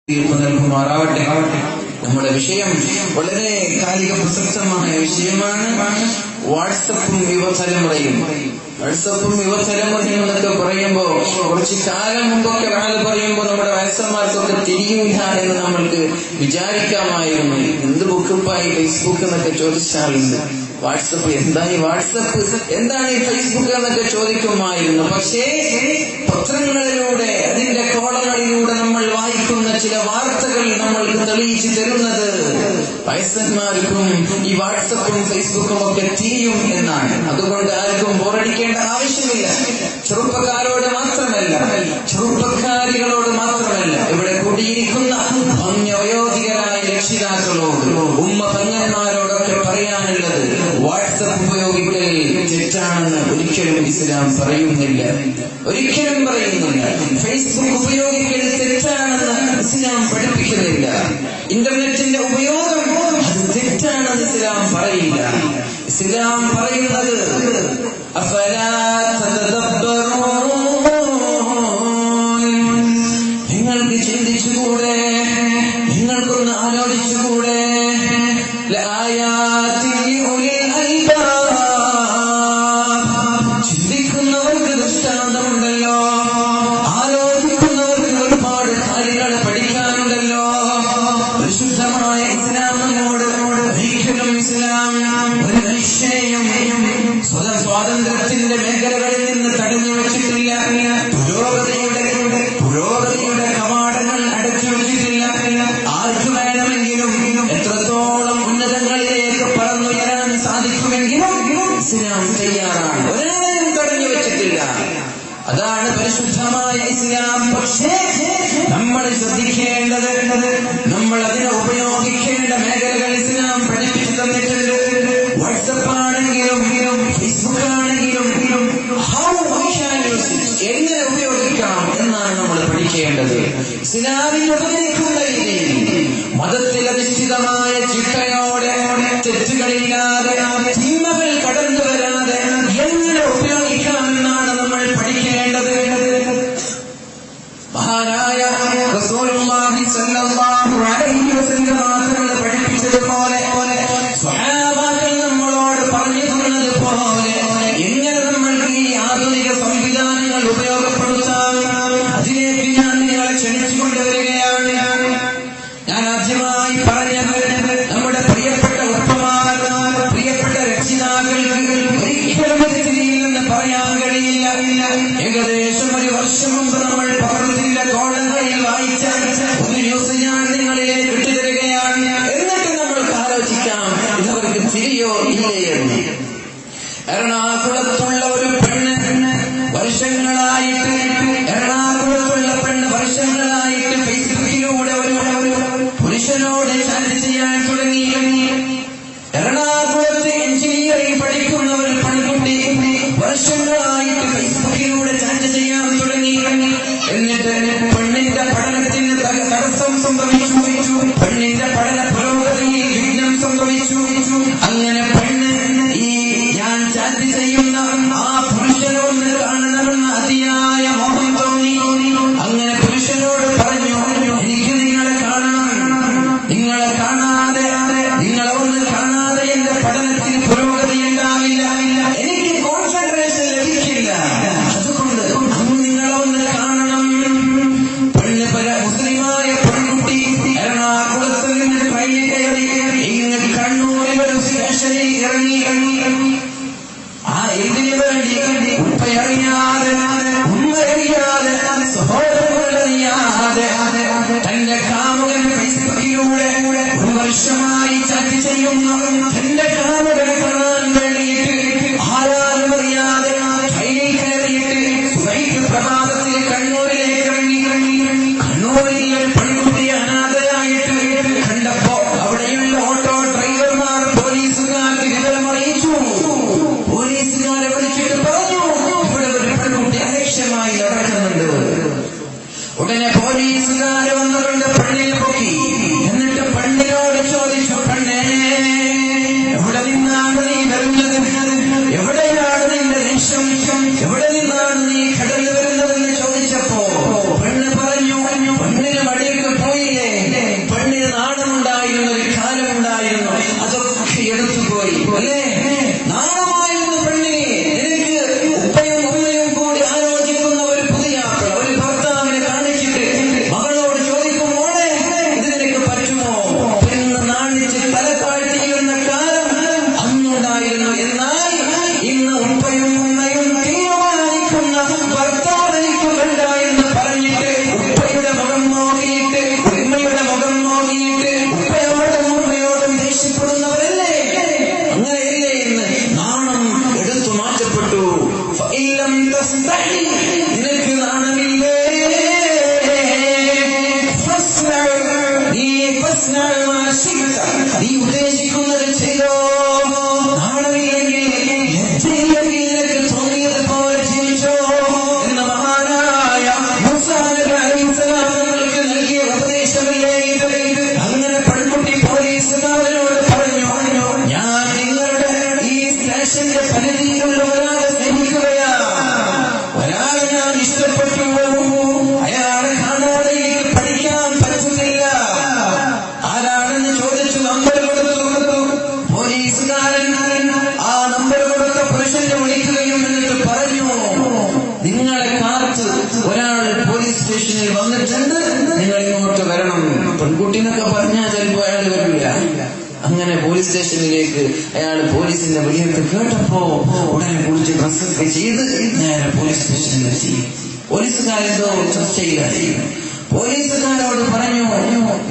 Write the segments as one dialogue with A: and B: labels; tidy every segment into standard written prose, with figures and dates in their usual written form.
A: നൽകുമാറാവട്ടെ. നമ്മുടെ വിഷയം വളരെ കാലിക പ്രസക്തമായ വിഷയമാണ്. വാട്സപ്പും യുവതലമുറയും. വാട്സപ്പും യുവതലമുറയും എന്നൊക്കെ പറയുമ്പോ കുറച്ച് കാലം മുമ്പൊക്കെ ഒരാൾ പറയുമ്പോ നമ്മുടെ വയസ്സന്മാർക്കൊക്കെ തിരിയൂല എന്ന് നമ്മൾക്ക് വിചാരിക്കാമായിരുന്നു. എന്ത് ബുക്കിപ്പായി ഫേസ്ബുക്ക് എന്നൊക്കെ ചോദിച്ചാലുണ്ട്. വാട്സപ്പ് എന്തായി, വാട്സപ്പ് എന്താണ് ഈ ഫേസ്ബുക്ക് എന്നൊക്കെ ചോദിക്കുമായിരുന്നു. പക്ഷേ പത്രങ്ങളിലൂടെ അതിന്റെ കോളങ്ങളിലൂടെ നമ്മൾ വായിക്കുന്ന ചില വാർത്തകൾ നമ്മൾക്ക് തെളിയിച്ചു തരുന്നത് വയസ്സന്മാർക്കും ഈ വാട്സപ്പും ഫേസ്ബുക്കും ഒക്കെ തിരിയും എന്നാണ്. അതുകൊണ്ട് ആർക്കും ബോറടിക്കേണ്ട ആവശ്യമില്ല. ചെറുപ്പക്കാരോട് മാത്രമല്ല, ചെറുപ്പക്കാരികളോട് മാത്രമല്ല, ഇവിടെ കൂടിയിരിക്കുന്ന വയോധികരായ രക്ഷിതാക്കളോട്, ഉമ്മ പെങ്ങന്മാരോടൊക്കെ പറയാനുള്ളത്, വാട്സപ്പ് ഉപയോഗിക്കൽ തെറ്റാണെന്ന് ഒരിക്കലും ഇസ്ലാം പറയുന്നില്ല. ഒരിക്കലും പറയുന്നില്ല. ഫേസ്ബുക്ക് ഉപയോഗിക്കൽ തെറ്റാണെന്ന് ഇസ്ലാം പഠിപ്പിക്കുന്നില്ല. ഇന്റർനെറ്റിന്റെ ഉപയോഗം അത് തെറ്റാണെന്ന് ഇസ്ലാം പറയില്ല. ഇസ്ലാം പറയുന്നത് നിങ്ങൾക്ക് ചിന്തിച്ചുകൂടെ, നിങ്ങൾക്കൊന്ന് ആലോചിച്ചുകൂടെ? ചിന്തിക്കുന്നവർക്ക് ദൃഷ്ടാന്തമുണ്ടല്ലോ, ആലോചിക്കുന്നവർക്ക് ഒരുപാട് കാര്യങ്ങൾ പഠിക്കാനുണ്ടല്ലോ. പരിശുദ്ധമായ ഇസ്ലാം നമ്മോട് ഒരിക്കലും ഇസ്ലാം ഒരു മനുഷ്യനെയും സ്വാതന്ത്ര്യത്തിന്റെ മേഖലകളിൽ നിന്ന് തടഞ്ഞു വെച്ചിട്ടില്ല. പുരോഗതിയുടെ കവാടങ്ങൾ അടച്ചു വെച്ചിട്ടില്ല. ആർക്ക് വേണമെങ്കിലും എത്രത്തോളം ഉന്നതങ്ങളിലേക്ക് പറന്നുയരാൻ സാധിക്കുമെങ്കിലും ഇസ്ലാം തയ്യാറാണ്. ഒരാളെയും തടഞ്ഞു വെച്ചിട്ടില്ല. അതാണ് പരിശുദ്ധമായ ഇസ്ലാം. പക്ഷേ നമ്മൾ ശ്രദ്ധിക്കേണ്ടത്, നമ്മൾ അതിനെ ഉപയോഗിക്കേണ്ട മേഖലകൾ ഇസ്ലാം പഠിപ്പിച്ചു തന്നിട്ടുണ്ട്. വാട്സപ്പ് ആണെങ്കിലും ഫേസ്ബുക്ക് ആണെങ്കിലും എങ്ങനെ ഉപയോഗിക്കാം എന്നാണ് നമ്മൾ പഠിക്കേണ്ടത്. ഇസ്ലാമിന്റെ ഉപദേശിക്കുന്ന രീതിയിൽ മതത്തിൽ അധിഷ്ഠിതമായ ചിട്ടയോടെ, തെറ്റുകളില്ലാതെ, തിന്മകൾ കടന്നു വരാതെ എങ്ങനെ ഉപയോഗിക്കാമെന്നാണ് നമ്മൾ പഠിക്കേണ്ടത്. മഹാനായ റസൂലുള്ളാഹി സ്വല്ലല്ലാഹു അലൈഹി വസല്ലം തങ്ങൾ പഠിപ്പിച്ചതുപോലെ, സ്വഹാബാക്കൾ നമ്മളോട് പറഞ്ഞു തന്നതുപോലെ എങ്ങനെ നമ്മൾക്ക് ഈ ആധുനിക സംവിധാനങ്ങൾ ഉപയോഗപ്പെടുത്താം, അതിലേക്ക് ഞാൻ നിങ്ങളെ ക്ഷണിച്ചു കൊണ്ടുവരികയാണ്. ഞാൻ ആദ്യമായി പറഞ്ഞത്, നമ്മുടെ പ്രിയപ്പെട്ട ഉപ്പമാർ, പ്രിയപ്പെട്ട രക്ഷിതാക്കൾക്ക് ഒരിക്കലും തിരിയില്ലെന്ന് പറയാൻ കഴിയില്ല. ഏകദേശം ഒരു വർഷം മുമ്പ് നമ്മൾ പത്രത്തിന്റെ കോളങ്ങളിൽ വായിച്ച ഒരു ന്യൂസ് ഞാൻ നിങ്ങളിലേക്ക് ഇട്ടുതരികയാണ്. എന്നിട്ട് നമ്മൾക്ക് ആലോചിക്കാം ഇതവർക്ക് തിരിയോ ഇല്ലേ എന്ന്. എറണാകുളത്തുള്ള ഒരു പെണ്ണ് വർഷങ്ങളായിട്ട് ഫേസ്ബുക്കിലൂടെ ഒരു പുരുഷനോട് ചാറ്റ് ചെയ്യാൻ തുടങ്ങി. എറണാകുളത്ത് എഞ്ചിനീയറിംഗ് പഠിക്കുന്ന ഒരു പെൺകുട്ടി വർഷങ്ങളായിട്ട് ഫേസ്ബുക്കിലൂടെ ചാറ്റ് ചെയ്യാൻ തുടങ്ങി. എന്നിട്ട് പെണ്ണിന്റെ പഠനത്തിന് തടസ്സം സംഭവിച്ചു. പെണ്ണിന്റെ പഠന പുരോഗതിയിൽ വിഘ്നം സംഭവിച്ചു. അങ്ങനെ പെണ്ണ് ഈ ഞാൻ ചാറ്റ് ചെയ്യുന്ന ആ പുരുഷനോട് കാണണമെന്ന അതിയായ മോഹം തോന്നി. അങ്ങനെ പുരുഷനോട് പറഞ്ഞു, എനിക്ക് നിങ്ങളെ കാണണം, നിങ്ങളെ കാണാതെ, നിങ്ങളെ ഒന്ന് കാണാതെ എന്റെ പഠനത്തിന് പുരോഗതി ഉണ്ടാവില്ല, എനിക്ക് കോൺസെൻട്രേഷൻ ലഭിക്കില്ല, അതുകൊണ്ട് അന്ന് നിങ്ങളെ ഒന്ന് കാണണം. പെണ്ണ് മുസ്ലിമായ പെൺകുട്ടി എറണാകുളത്ത് നിന്ന് ട്രെയിൻ കയറി ഇങ്ങനെ കണ്ണൂരിൽ ഒരു സ്റ്റേഷനിൽ ഇറങ്ങി. ആ എന്തിനു വേണ്ടി? ഉപ്പയറിയാതെ, ഉമ്മയറിയാതെ, സഹോദരങ്ങളറിയാതെ തന്റെ കാമുകൻ ഫേസ്ബുക്കിലൂടെ ഒരു വർഷമായി ചാറ്റ് ചെയ്യുന്ന തന്റെ കാമുകനെ കാണാൻ വേണ്ടിയിട്ട് ആരാരും അറിയാതെ ട്രെയിനിൽ കയറിയിട്ട് സുബഹിക്ക് പ്രഭാതത്തിൽ കണ്ണൂരിലേക്ക് ഇറങ്ങി. കണ്ണൂരിൽ ഒരു പെൺകുട്ടി അനാഥയായിട്ട് കണ്ടപ്പോ അവിടെയുള്ള ഓട്ടോ ഡ്രൈവർമാർ പോലീസുകാർക്ക് വിവരം അറിയിച്ചു. പോലീസുകാരെ വിളിച്ചിട്ട് പറഞ്ഞു, ഇവിടെ ഒരു പെൺകുട്ടി അലക്ഷ്യമായി നടക്കുന്നുണ്ട്. ഉടനെ പോലീസുകാര് വന്നുകൊണ്ട് പെണ്ണിൽ പൊക്കി. എന്നിട്ട് പെണ്ണിനോട് ചോദിച്ചു, പെണ്ണേ എവിടെ നിന്നാണ് നീ ഉദ്ദേശിക്കുന്നത് ചെയ്തോ. നാണമില്ലെങ്കിൽ നിനക്ക് തോന്നിയതുപോലെ ജീവിച്ചോ എന്ന മഹാനായ മൂസാ നബി അലൈഹിസ്സലാമക്ക് നൽകിയ ഉപദേശമില്ലേ ഇത്. അങ്ങനെ പെൺകുട്ടി പോലീസുകാരനോട് പറഞ്ഞു, ഞാൻ നിങ്ങളുടെ ഈ സ്റ്റേഷന്റെ പരിധിയിലുള്ള ഒരാളെ സ്നേഹിക്കുകയാണ്, ഒരാളെ ഞാൻ ഇഷ്ടപ്പെട്ടു, അയാളെ കാണാതെ എനിക്ക് പഠിക്കാൻ പറ്റുന്നില്ല. ആരാണെന്ന് ചോദിച്ചു നമ്പർ കൊടുത്തു. പോലീസുകാരൻ ആ നമ്പർ കൊടുത്ത പുരുഷനെ വിളിക്കുകയും എന്നിട്ട് പറഞ്ഞു, നിങ്ങളെ കാത്ത് ഒരാൾ പോലീസ് സ്റ്റേഷനിൽ വന്നിട്ടുണ്ട്, നിങ്ങൾ ഇങ്ങോട്ട് വരണം. പെൺകുട്ടിന്നൊക്കെ പറഞ്ഞാൽ ചിലപ്പോൾ അയാൾ വരില്ല. അങ്ങനെ പോലീസ് സ്റ്റേഷനിലേക്ക് അയാൾ പോലീസിന്റെ വിളിയൊക്കെ കേട്ടപ്പോ ഉടനെ കുളിച്ച് ഡ്രസ്സൊക്കെ ചെയ്ത് നേരെ പോലീസ് സ്റ്റേഷനിലെത്തി. പോലീസുകാരെന്തോ ചർച്ചയിലായി. പോലീസുകാരോട് പറഞ്ഞു,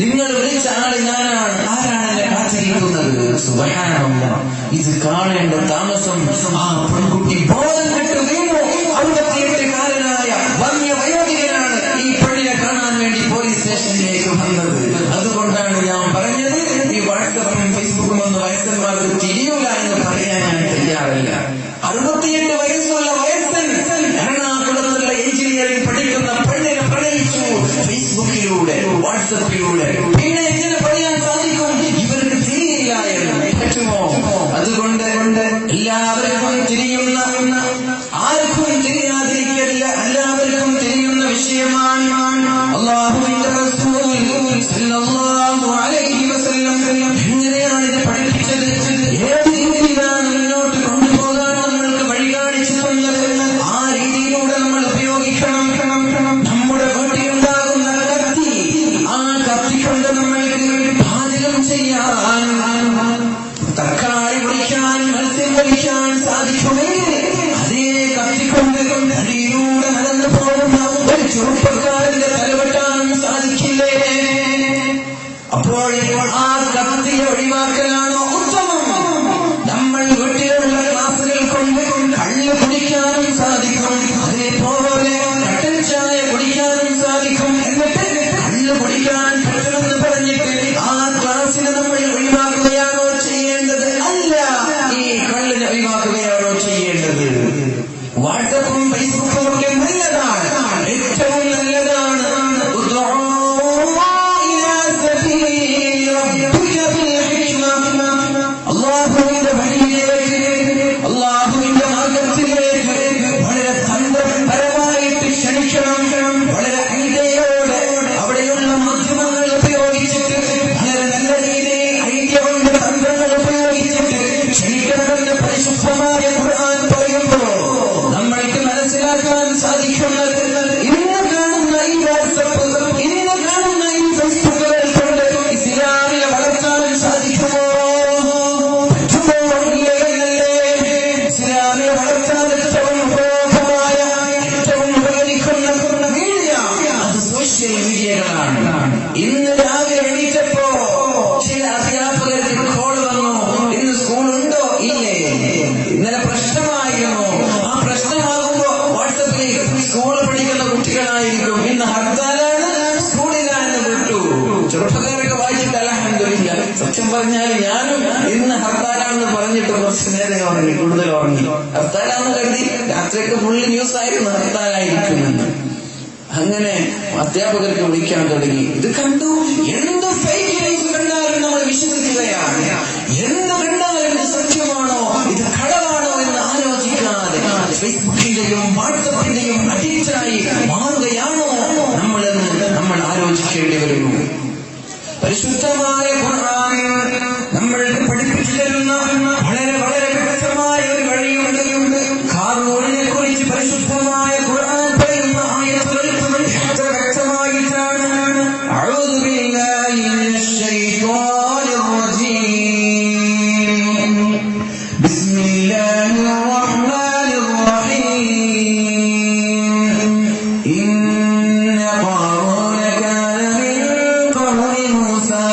A: നിങ്ങൾ വിളിച്ച ആള് ഞാനാണ്, ആരാണ് എന്നെ കാത്തിരിക്കുന്നത്? സുബ്ഹാനല്ലാഹ്, ഇത് കാണേണ്ട താമസം ആ പെൺകുട്ടി ബോധം കെട്ട് വീണു. 58-കാരനായ വന്യവയോധികനാണ് ഈ പെണ്ണിനെ കാണാൻ വേണ്ടി പോലീസ് സ്റ്റേഷനിലേക്ക് വന്നത്. അതുകൊണ്ടാണ് ഞാൻ പറഞ്ഞത്, ഈ വാട്സപ്പും ഫേസ്ബുക്കും ഒന്നും വയസ്സന്മാർക്ക് തിരിയൂല എന്ന് പറയാൻ ഞാൻ തയ്യാറല്ല. 68 വയസ്സുള്ള വയസ്സൻ എറണാകുളത്തുള്ള എഞ്ചിനീയറിംഗ് പഠിക്കുന്ന പെണ്ണിനെ പ്രണയിച്ചു ഫേസ്ബുക്കിലൂടെ, വാട്സപ്പിലൂടെ. പിന്നെ എങ്ങനെ പറയാൻ സാധിക്കും? ഇവർക്ക് തിരിയില്ല എന്ന് പറ്റുമോ? അതുകൊണ്ട് എല്ലാവർക്കും തിരിയുന്ന, ആർക്കും തിരിയാതിരിക്കില്ല, എല്ലാവർക്കും തിരിയുന്ന വിഷയമാണ് അല്ലാഹുവിന്റെ റസൂൽ സല്ലല്ലാഹു അലൈഹി വസല്ലം എങ്ങനെയാണ് ഇത് പഠിപ്പിച്ചത്, ഏത് രീതിയിലാണ് മുന്നോട്ട് കൊണ്ടുപോകാൻ നമ്മൾക്ക് വഴി കാണിച്ചു തന്നത്, ആ രീതിയിലൂടെ നമ്മൾ ഉപയോഗിക്കണം. നമ്മുടെ വീട്ടിലുണ്ടാകുന്ന കത്തി, ആ കത്തി കൊണ്ട് നമ്മൾക്ക് പാചകം ചെയ്യാൻ, തക്കാളി പൊളിക്കാൻ, മത്സ്യം പൊളിക്കാൻ സാധിക്കുമെങ്കിൽ അതേ കത്തിക്കൊണ്ട് അതിലൂടെ നടന്നു പോകുന്ന ഒരു ചെറുപ്പക്കാരന്റെ തലവെട്ടാൻ സാധിക്കില്ലേ? അപ്പോൾ ആ കത്തിയെ ഒഴിവാക്കലാണോ ഉത്തമം? നമ്മൾ വീട്ടിലുള്ള ഗ്ലാസുകൾ കൊണ്ട് കള്ള് കുടിക്കാനും സാധിക്കും, അതേപോലെ കട്ടൻ ചായ കുടിക്കാനും സാധിക്കും. എന്നിട്ട് കള്ള് കുടിക്കാൻ പറ്റുമെന്ന് പറഞ്ഞിട്ട് ആ ഗ്ലാസിനെ നമ്മൾ ഒഴിവാക്കുകയാണോ ചെയ്യേണ്ടത്? അല്ല, ഈ കള്ളിനെ ഒഴിവാക്കുകയാണോ ചെയ്യേണ്ടത്? വാട്സപ്പും ഫേസ്ബുക്കും ഒക്കെ നല്ലതാണ്, ഏറ്റവും നല്ലതാണ്. അള്ളാഹുവിന്റെ വഴിയിലേക്ക്, അള്ളാഹുവിന്റെ മാർഗത്തിലേക്ക് വളരെ തന്ത്രപരമായിട്ട് ക്ഷണിക്കണം. വളരെ ഐഡിയയോടെ അവിടെയുള്ള മാധ്യമങ്ങൾ ഉപയോഗിച്ചിട്ട്, വളരെ നല്ല രീതിയിൽ ഐഡിയ കൊണ്ട് തന്ത്രങ്ങൾ ഉപയോഗിച്ചിട്ട് ക്ഷണിക്കണമെന്ന് പരിശുദ്ധമായ ഖുർആൻ പറയുമ്പോൾ നമ്മൾക്ക് മനസ്സിലാക്കാൻ സാധിക്കുന്നത്, ഇന്ന് കാണുന്ന ഈ വാട്സപ്പ്, ഇന്ന് കാണുന്ന ഈ ഫേസ്ബുക്കുകൾ കൊണ്ട് ഇസ്ലാമിനെ വളർത്താൻ സാധിക്കുമോ? പറ്റുമോ? ഇല്ലല്ലേ? ഇസ്ലാമിനെ വളർത്താൻ ഏറ്റവും ഉപയോഗമായ, ഏറ്റവും ഉപകരിക്കുന്ന മീഡിയ അത് സോഷ്യൽ മീഡിയകളാണ്. ഇന്ന് രാവിലെ എണീറ്റപ്പോ ചില അധ്യാപകർക്ക് കോൾ വന്നു, ഇന്ന് സ്കൂളുണ്ടോ? ഇല്ലേ? ഇന്നലെ പ്രശ്നമായിരുന്നു. ആ പ്രശ്നമാകുമ്പോ വാട്സപ്പിലേക്ക് സ്കൂൾ പഠിക്കുന്ന കുട്ടികളായിരിക്കും, ഇന്ന് ഹർത്താലാണ്, സ്കൂളിലാന്ന് വിട്ടു. ചെറുപ്പക്കാരൊക്കെ വായിച്ചിട്ട് അൽഹംദുലില്ലാ. സത്യം പറഞ്ഞാൽ ഞാനും ഇന്ന് ഹർത്താലാണെന്ന് പറഞ്ഞിട്ട് കുറച്ച് നേരം ഉറങ്ങി, കൂടുതൽ ഉറങ്ങി. ഹർത്താലാന്ന് കരുതി രാത്രിയൊക്കെ ഫുള്ള് ന്യൂസ് ആയിരുന്നു ഹർത്താലായിരിക്കുമെന്ന്. അങ്ങനെ അധ്യാപകർക്ക് വിളിക്കാൻ തുടങ്ങി. ഇത് കണ്ടു, എന്ത് ഫേക്ക് ന്യൂസ് കണ്ടാലും നമ്മൾ വിശ്വസിക്കുകയാണ്. എന്ത് കണ്ടാലും ഇത് സത്യമാണോ, ഇത് കളവാണോ എന്ന് ആലോചിക്കാതെ ഫേസ്ബുക്കിന്റെയും വാട്സപ്പിന്റെയും അഡിക്റ്റായി മാറുകയാണോ നമ്മളെന്ന് നമ്മൾ ആലോചിക്കേണ്ടി വരുന്നു. പരിശുദ്ധമായ ഖുർആൻ നമ്മൾക്ക് പഠിപ്പിച്ചു തരുന്ന വളരെ വളരെ വ്യക്തമായ ഒരു വഴിയുണ്ട്. ഖാറൂനിനെ കുറിച്ച് പരിശുദ്ധമായ ഖുർആൻ പറയുന്ന ആയത്തുകൾ എത്ര വ്യക്തമായിട്ടാണ്. അഊദു ബില്ലാഹി മിനശ് ശൈത്വാനിർ റജീം. ബിസ്മില്ലാഹിർ റഹ്മാനിർ റഹീം. ഇന്ന ഖാറൂന കാന മിൻ ഖൗമി മൂസാ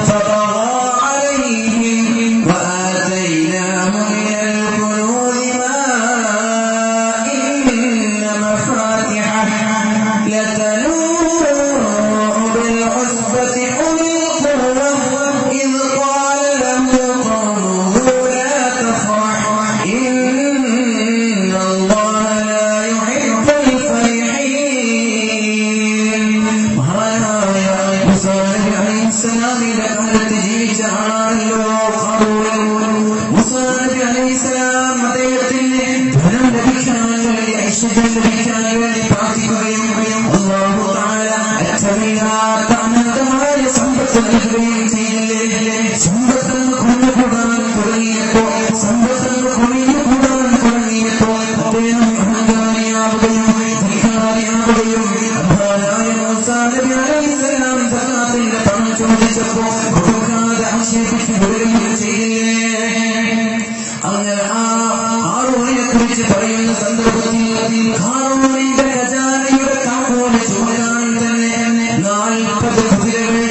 A: ഫബഗാ അലൈഹിം വആതൈനാഹു മിനൽ കുനൂസി മാ ഇന്ന മഫാത്തിഹഹ ലതനൂഉ ബിൽ ഉസ്ബതി ഉലിൽ ഖുവ്വ അലൈഹിസ്സലാമിന്റെ കാലത്ത് ജീവിച്ച ആളാണല്ലോ മൂസാ നബി അലൈഹിസ്സലാം. അദ്ദേഹത്തിന് ധനം ലഭിക്കാൻ വേണ്ടി, ഐശ്വര്യം ലഭിക്കാൻ വേണ്ടി പ്രാർത്ഥിക്കുകയും അല്ലാഹു തആല അറ്റമില്ലാത്ത അനന്തമായ സമ്പത്ത് നൽകുകയും ചെയ്തില്ലേ. സമ്പത്തിന് കൊണ്ടുകൂടാൻ തുടങ്ങിയപ്പോ അദ്ദേഹം അഹങ്കാരിയാവുകയും അബ്ബാനായ മൂസാ നബി അലൈഹിസ്സലാം സകാത്തിന്റെ പണം ചോദിച്ചപ്പോ കൊടുക്കാതെ ആക്ഷേപിച്ചു വിടുകയും ചെയ്തില്ലേ. അങ്ങനെ ഹാറൂനെ കുറിച്ച് പറയുന്ന സന്ദർഭത്തിൽ ഹാറൂനിന്റെ ഖജാനയുടെ താക്കോല് ചോദിക്കാൻ തന്നെ 40 കുതിരകൾ,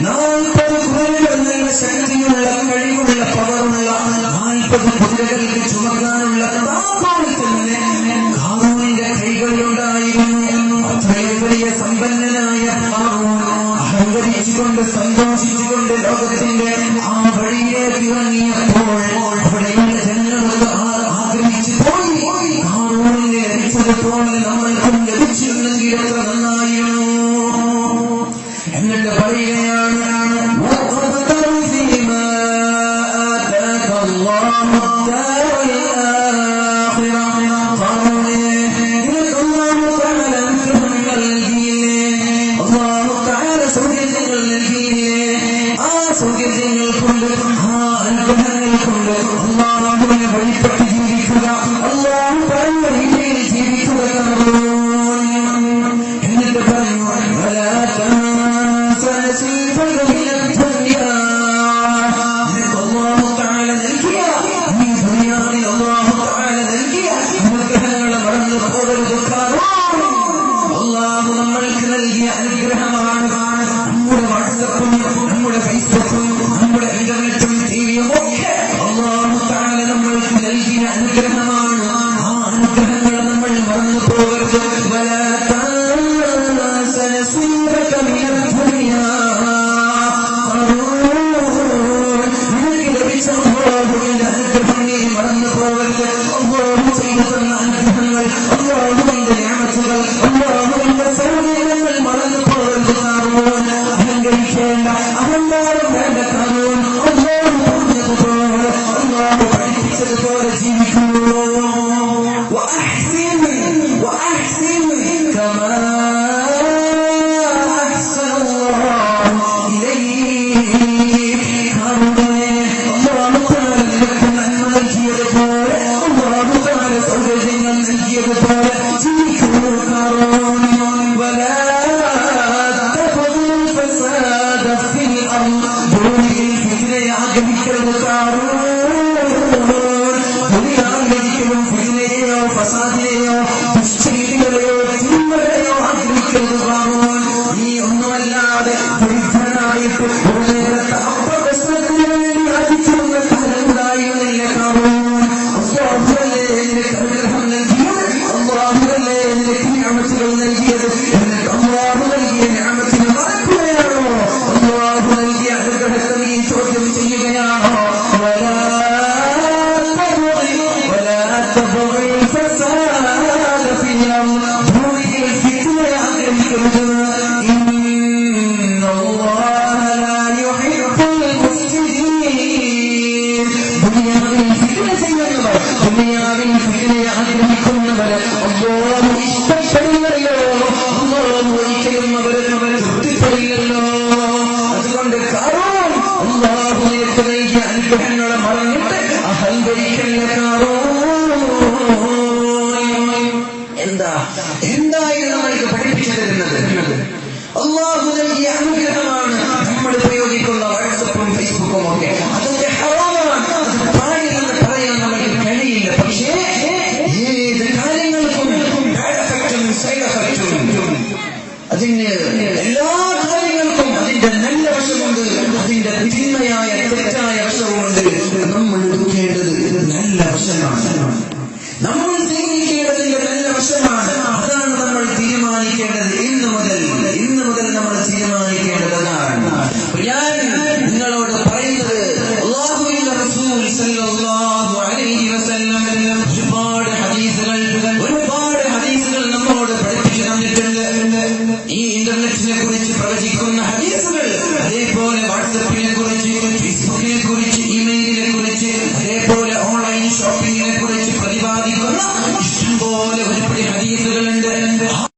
A: 40 കുതിരകൾ, നല്ല ശക്തിയുള്ള കഴിവുള്ള പവറുള്ള 40 കുതിരകൾക്ക് ചുമക്കാനുള്ള താക്കോൽ തന്നെ ഹാറൂനിന്റെ കൈകളിലുണ്ടായിരുന്നു. അത്രയും വലിയ സമ്പന്നനായ ഹാറൂൻ അഹങ്കരിച്ചുകൊണ്ട് സന്തോഷിച്ചുകൊണ്ട് ലോകത്തിന്റെ ആ വഴിയിലേക്ക് ഇറങ്ങിയപ്പോൾ അവിടെയുള്ള ജനങ്ങളൊക്കെ ആഗ്രഹിച്ചു പോയി. ഹാറൂനിനെ ലഭിച്ചതുപോലെ നമ്മൾക്കും ലഭിച്ചിരുന്നെങ്കിൽ എത്ര നന്നായിരുന്നു. എന്നിട്ട് പറയുകയാണ് അല്ലാഹുവിനെ വഴിപ്പെട്ട് ജീവിക്കുക, അല്ലാഹു പറയുന്ന രീതിയിൽ ജീവിക്കുക. എന്നിട്ട് പറഞ്ഞു അല്ലാഹു തആല നൽകിയ ഈ ദുനിയാവിൽ അല്ലാഹു തആല നൽകിയ അനുഗ്രഹങ്ങളെ മറന്നു പോകരുത്. അല്ലാഹു നമ്മൾക്ക് നൽകിയ അനുഗ്രഹമാണ് നമ്മുടെ വാട്സപ്പും നമ്മുടെ ഫേസ്ബുക്കും നമ്മുടെ ഇന്റർനെറ്റും ടിവിയും ഒക്കെ അല്ലാഹു തആല നമ്മൾക്ക് നൽകിയ അനുഗ്രഹമാണ്. ആ അനുഗ്രഹങ്ങൾ നമ്മൾ മറന്നു പോകരുത്. മറന്നു പോകരുത്. അല്ലാഹു ചെയ്തു തന്ന അനുഗ്രഹങ്ങൾ, അല്ലാഹുവിന്റെ നിഅമത്തുകൾ, അല്ലാഹുവിന്റെ സൗകര്യങ്ങൾ മറന്നു പോകരുത്. അഹങ്കരിക്കേണ്ട, അഹങ്കാരം വേണ്ട. അല്ലാഹു പറഞ്ഞതുപോലെ, അല്ലാഹു പഠിപ്പിച്ചതുപോലെ ജീവിക്കുന്നു. وأحسن كما أحسن الله إليك. അല്ലാഹു തആല നിനക്ക് നന്മ നൽകിയതുപോലെ, അല്ലാഹു തആല സൗകര്യങ്ങൾ നൽകിയതുപോലെ ജീവിക്കുന്നു. ولا تبغوا الفساد في الأرض. ഭൂമിയിൽ ഫിത്നയെ ആഗ്രഹിക്കരുത്. ദുനിയാവിലൊരിക്കലും ഫിത്നയെയോ ഫസാദിനെയോ ദുഷ്ചെയ്തികളെയോ തിന്മകളെയോ ആഗ്രഹിക്കരുത്. നീ ഒന്നുമല്ലാതെ ദരിദ്രനായിട്ട് ഒരു നേരത്തെ അപ്പവസ്ത്രത്തിന് വേണ്ടി യാചിച്ചിരുന്ന കാലമുണ്ടായിരുന്നില്ല. അല്ലാഹുവല്ലേ നിനക്ക് അനുഗ്രഹം നൽകിയത്, അല്ലാഹുവല്ലേ നിനക്ക് നിഅമത്തുകൾ നൽകിയത്. എന്നിട്ട് അല്ലാഹു നൽകിയ നിഅമത്തിനെ മറക്കുകയാണോ? അല്ലാഹു നൽകിയ അനുഗ്രഹത്തെ നീ ചോദ്യം ചെയ്യുകയാണോ? ഭൂമിയിൽ ഫിത്നയെ ആഗ്രഹിക്കരുത്. ദുനിയാവിൽ ഫിത്ന ചെയ്യുന്നവർ, ദുനിയാവിൽ ഫിത്നയെ ആഗ്രഹിക്കുന്നവരെ അല്ലാഹു ഇഷ്ടപ്പെടുകയോ? അല്ലാഹു ഒരിക്കലും അവരെ തൃപ്തിപ്പെടില്ലല്ലോ. അതുകൊണ്ട് ഖാറൂൻ അല്ലാഹു നിനക്ക് നൽകിയ അനുഗ്രഹങ്ങളെ മറന്നിട്ട് അഹങ്കരിക്കല്ല. എന്തായിരുന്നു നമ്മൾക്ക് പഠിപ്പിച്ചു തരുന്നത്? അല്ലാഹു നൽകിയ അനുഗ്രഹമാണ് നമ്മൾ ഉപയോഗിക്കുന്ന വാട്സപ്പും ഫേസ്ബുക്കും ഒക്കെ. അതൊക്കെ ഹറാമാണ്, അത് പാടില്ലെന്ന് പറയാൻ നമുക്ക് കഴിയില്ല. പക്ഷേ ഏത് കാര്യങ്ങൾക്കും ബാഡ് എഫക്റ്റും സൈഡ് എഫക്റ്റും, അതിന് എല്ലാ കാര്യങ്ങൾക്കും അതിന്റെ നല്ല വശമുണ്ട്, അതിന്റെ തിന്മയായ തെറ്റായ വശവുമുണ്ട്. നമ്മൾ എടുക്കേണ്ടത് നല്ല വശമാണ്, നമ്മൾ സ്വീകരിക്കേണ്ടതിന്റെ നല്ല വശമാണ്. അതാണ് നമ്മൾ തീരുമാനിക്കേണ്ടത്. ഇന്ന് മുതൽ നമ്മൾ തീരുമാനിക്കേണ്ടതാണ്. ഞാൻ നിങ്ങളോട് പറയുന്നത്, അല്ലാഹുവിന്റെ റസൂൽ സല്ലല്ലാഹു അലൈഹി വസല്ലം ഒരുപാട് ഹദീസുകൾ നമ്മോട് പഠിപ്പിച്ചു തന്നിട്ടുണ്ട്. ഈ ഇന്റർനെറ്റിനെ കുറിച്ച് പ്രവചിക്കുന്ന ഹദീസുകൾ, അതേപോലെ ഒരുപാട് ഹദീസുകളുണ്ട്.